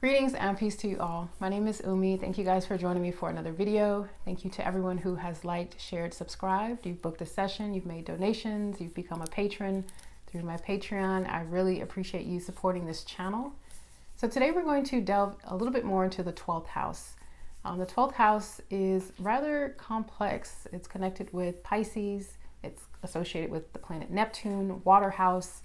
Greetings and peace to you all. My name is Umi. Thank you guys for joining me for another video. Thank you to everyone who has liked, shared, subscribed. You've booked a session, you've made donations, you've become a patron through my Patreon. I really appreciate you supporting this channel. So today we're going to delve a little bit more into the 12th house. The 12th house is rather complex. It's connected with Pisces. It's associated with the planet Neptune, water house.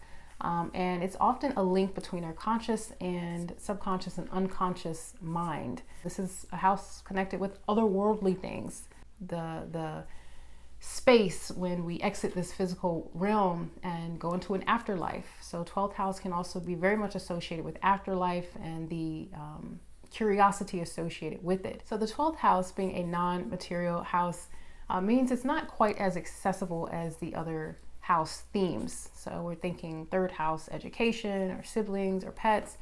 And it's often a link between our conscious and subconscious and unconscious mind. This is a house connected with otherworldly things. The space when we exit this physical realm and go into an afterlife. So 12th house can also be very much associated with afterlife and the curiosity associated with it. So the 12th house, being a non-material house, means it's not quite as accessible as the other house themes. So we're thinking third house education or siblings or pets,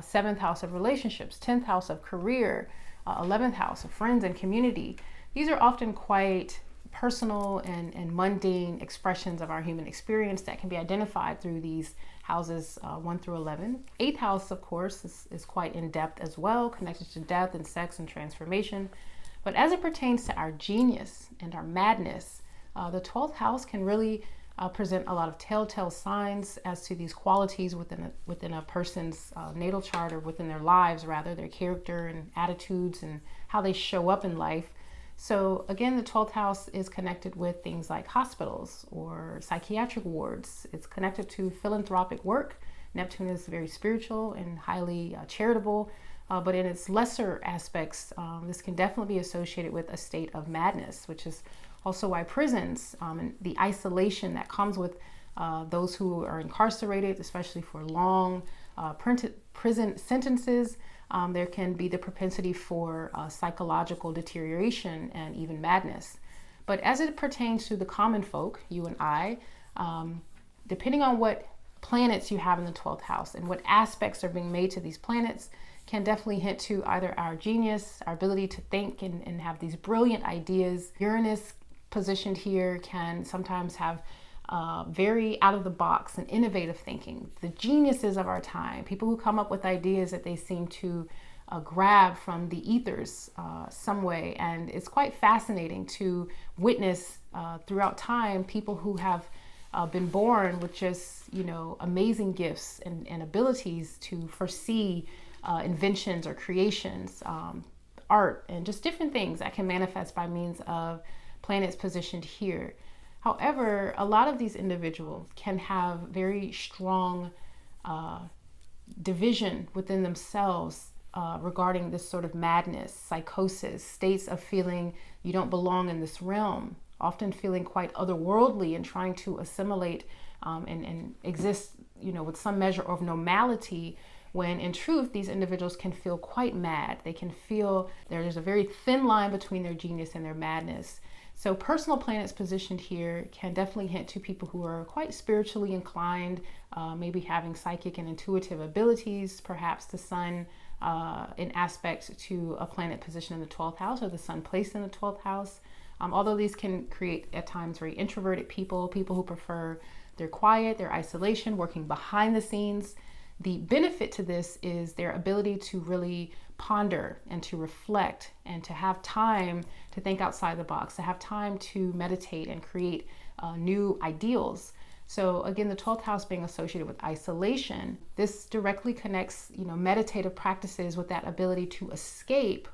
seventh house of relationships, 10th house of career, 11th house of friends and community. These are often quite personal and mundane expressions of our human experience that can be identified through these houses 1 through 11. 8th house, of course, is quite in-depth as well, connected to death and sex and transformation. But as it pertains to our genius and our madness, the 12th house can really present a lot of telltale signs as to these qualities within a person's natal chart, or within their lives rather, their character and attitudes and how they show up in life. So again, the 12th house is connected with things like hospitals or psychiatric wards. It's connected to philanthropic work. Neptune is very spiritual and highly charitable, but in its lesser aspects, this can definitely be associated with a state of madness, which is also why prisons and the isolation that comes with those who are incarcerated, especially for long prison sentences, there can be the propensity for psychological deterioration and even madness. But as it pertains to the common folk, you and I, depending on what planets you have in the 12th house and what aspects are being made to these planets, can definitely hint to either our genius, our ability to think and have these brilliant ideas. Uranus positioned here can sometimes have very out of the box and innovative thinking. The geniuses of our time, people who come up with ideas that they seem to grab from the ethers some way. And it's quite fascinating to witness throughout time people who have been born with just, amazing gifts and abilities to foresee inventions or creations, art, and just different things that can manifest by means of planets positioned here. However, a lot of these individuals can have very strong division within themselves regarding this sort of madness, psychosis, states of feeling you don't belong in this realm, often feeling quite otherworldly and trying to assimilate and exist, with some measure of normality, when in truth, these individuals can feel quite mad. They can feel there's a very thin line between their genius and their madness. So personal planets positioned here can definitely hint to people who are quite spiritually inclined, maybe having psychic and intuitive abilities, perhaps the sun in aspect to a planet positioned in the 12th house, or the sun placed in the 12th house. Although these can create at times very introverted people who prefer their quiet, their isolation, working behind the scenes. The benefit to this is their ability to really ponder and to reflect and to have time to think outside the box, to have time to meditate and create new ideals. So again, the 12th house being associated with isolation, this directly connects, meditative practices with that ability to escape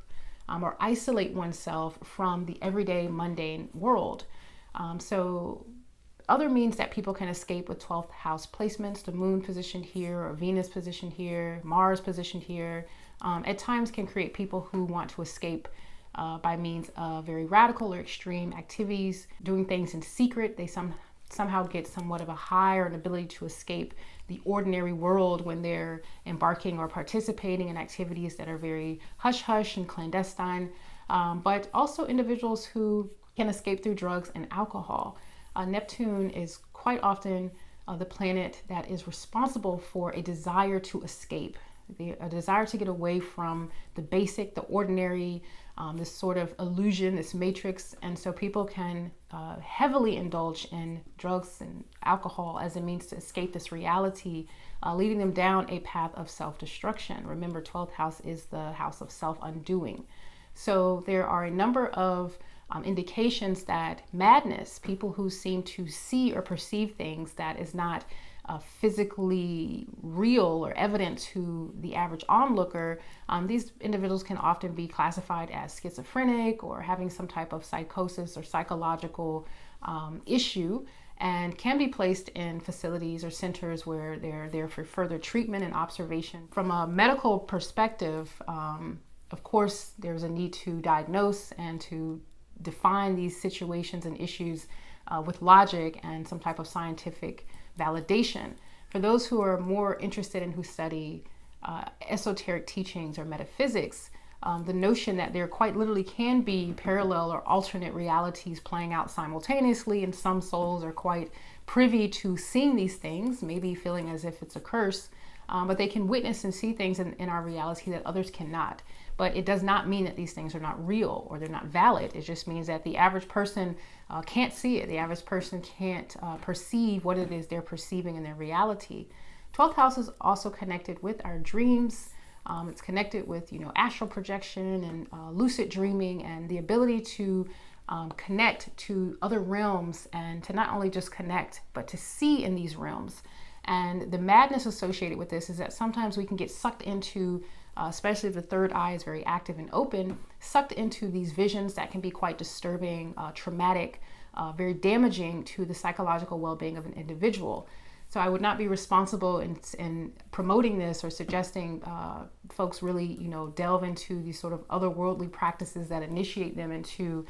or isolate oneself from the everyday mundane world. So other means that people can escape with 12th house placements, the moon positioned here, or Venus positioned here, Mars positioned here, at times can create people who want to escape by means of very radical or extreme activities, doing things in secret. They somehow get somewhat of a high or an ability to escape the ordinary world when they're embarking or participating in activities that are very hush-hush and clandestine, but also individuals who can escape through drugs and alcohol. Neptune is quite often the planet that is responsible for a desire to escape. a desire to get away from the basic, the ordinary, this sort of illusion, this matrix. And so people can heavily indulge in drugs and alcohol as a means to escape this reality, leading them down a path of self-destruction. Remember, 12th house is the house of self-undoing. So there are a number of indications that madness, people who seem to see or perceive things that is not physically real or evident to the average onlooker, these individuals can often be classified as schizophrenic or having some type of psychosis or psychological issue, and can be placed in facilities or centers where they're there for further treatment and observation. From a medical perspective, of course, there's a need to diagnose and to define these situations and issues with logic and some type of scientific validation. For those who are more interested in who study esoteric teachings or metaphysics, the notion that there quite literally can be parallel or alternate realities playing out simultaneously, and some souls are quite privy to seeing these things, maybe feeling as if it's a curse, but they can witness and see things in our reality that others cannot. But it does not mean that these things are not real or they're not valid. It just means that the average person can't see it. The average person can't perceive what it is they're perceiving in their reality. 12th house is also connected with our dreams. It's connected with, astral projection and lucid dreaming, and the ability to connect to other realms, and to not only just connect, but to see in these realms. And the madness associated with this is that sometimes we can get sucked into, especially if the third eye is very active and open, sucked into these visions that can be quite disturbing, traumatic, very damaging to the psychological well-being of an individual. So I would not be responsible in promoting this or suggesting folks really, delve into these sort of otherworldly practices that initiate them into,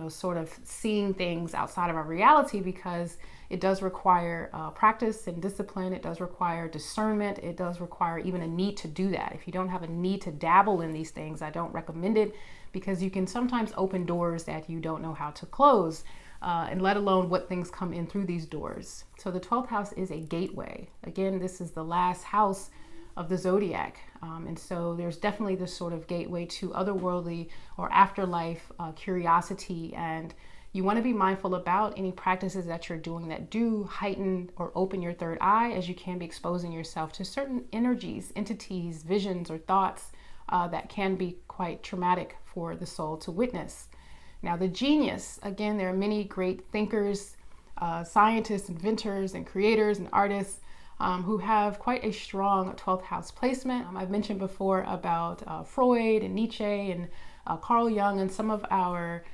sort of seeing things outside of our reality, because it does require practice and discipline. It does require discernment. It does require even a need to do that. If you don't have a need to dabble in these things, I don't recommend it, because you can sometimes open doors that you don't know how to close. And let alone what things come in through these doors. So the 12th house is a gateway. Again, this is the last house of the zodiac. And so there's definitely this sort of gateway to otherworldly or afterlife curiosity. And you want to be mindful about any practices that you're doing that do heighten or open your third eye, as you can be exposing yourself to certain energies, entities, visions, or thoughts that can be quite traumatic for the soul to witness. Now, the genius, again, there are many great thinkers, scientists, inventors, and creators and artists who have quite a strong 12th house placement. I've mentioned before about Freud and Nietzsche and Carl Jung, and some of our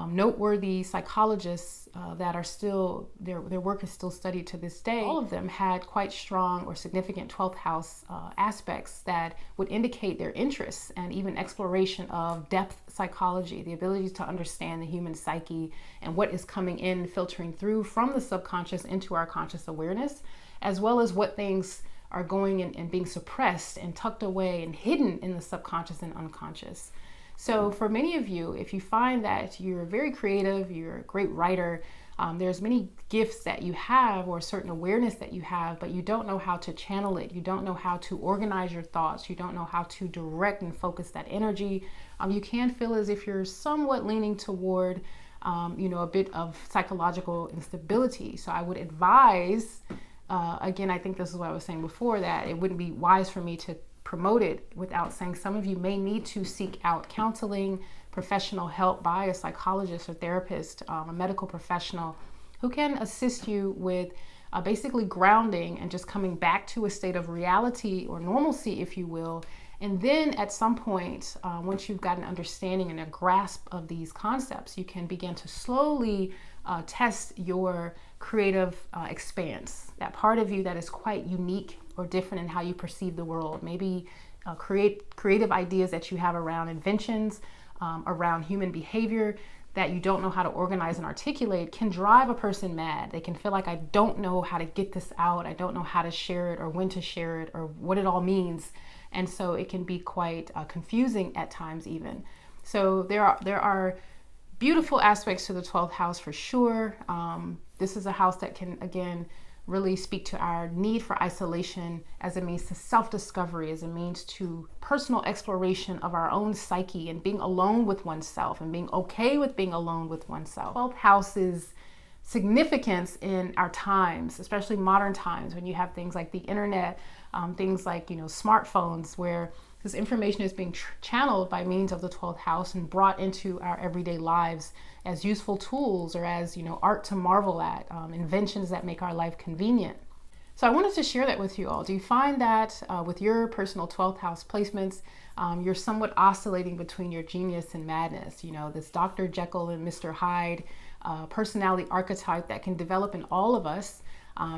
noteworthy psychologists that are still, their work is still studied to this day. All of them had quite strong or significant 12th house aspects that would indicate their interests and even exploration of depth psychology, the ability to understand the human psyche and what is coming in, filtering through from the subconscious into our conscious awareness, as well as what things are going and being suppressed and tucked away and hidden in the subconscious and unconscious. So for many of you, if you find that you're very creative, you're a great writer, there's many gifts that you have or a certain awareness that you have, but you don't know how to channel it. You don't know how to organize your thoughts. You don't know how to direct and focus that energy. You can feel as if you're somewhat leaning toward, a bit of psychological instability. So I would advise, again, I think this is what I was saying before, that it wouldn't be wise for me to promote it without saying some of you may need to seek out counseling, professional help by a psychologist or therapist, a medical professional who can assist you with basically grounding and just coming back to a state of reality or normalcy, if you will. And then at some point, once you've got an understanding and a grasp of these concepts, you can begin to slowly test your creative expanse, that part of you that is quite unique or different in how you perceive the world. Maybe creative ideas that you have around inventions, around human behavior that you don't know how to organize and articulate can drive a person mad. They can feel like, I don't know how to get this out. I don't know how to share it or when to share it or what it all means. And so it can be quite confusing at times even. So there are beautiful aspects to the 12th house for sure. This is a house that can, again, really speak to our need for isolation as a means to self-discovery, as a means to personal exploration of our own psyche and being alone with oneself and being okay with being alone with oneself. 12th house's significance in our times, especially modern times, when you have things like the internet, things like, smartphones, where this information is being channeled by means of the 12th house and brought into our everyday lives as useful tools, or as, art to marvel at, inventions that make our life convenient. So I wanted to share that with you all. Do you find that with your personal 12th house placements, you're somewhat oscillating between your genius and madness? This Dr. Jekyll and Mr. Hyde personality archetype that can develop in all of us.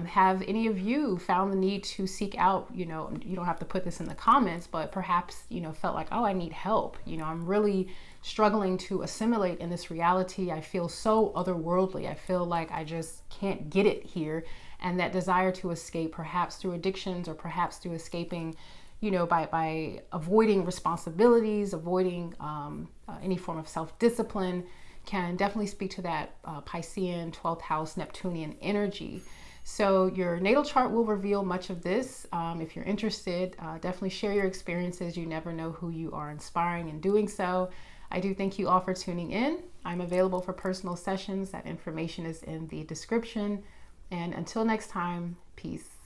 Have any of you found the need to seek out, you don't have to put this in the comments, but perhaps, felt like, oh, I need help. I'm really struggling to assimilate in this reality. I feel so otherworldly. I feel like I just can't get it here. And that desire to escape, perhaps through addictions, or perhaps through escaping, by avoiding responsibilities, avoiding any form of self-discipline, can definitely speak to that Piscean 12th house Neptunian energy. So your natal chart will reveal much of this. If you're interested, definitely share your experiences. You never know who you are inspiring in doing so. I do thank you all for tuning in. I'm available for personal sessions. That information is in the description. And until next time, peace.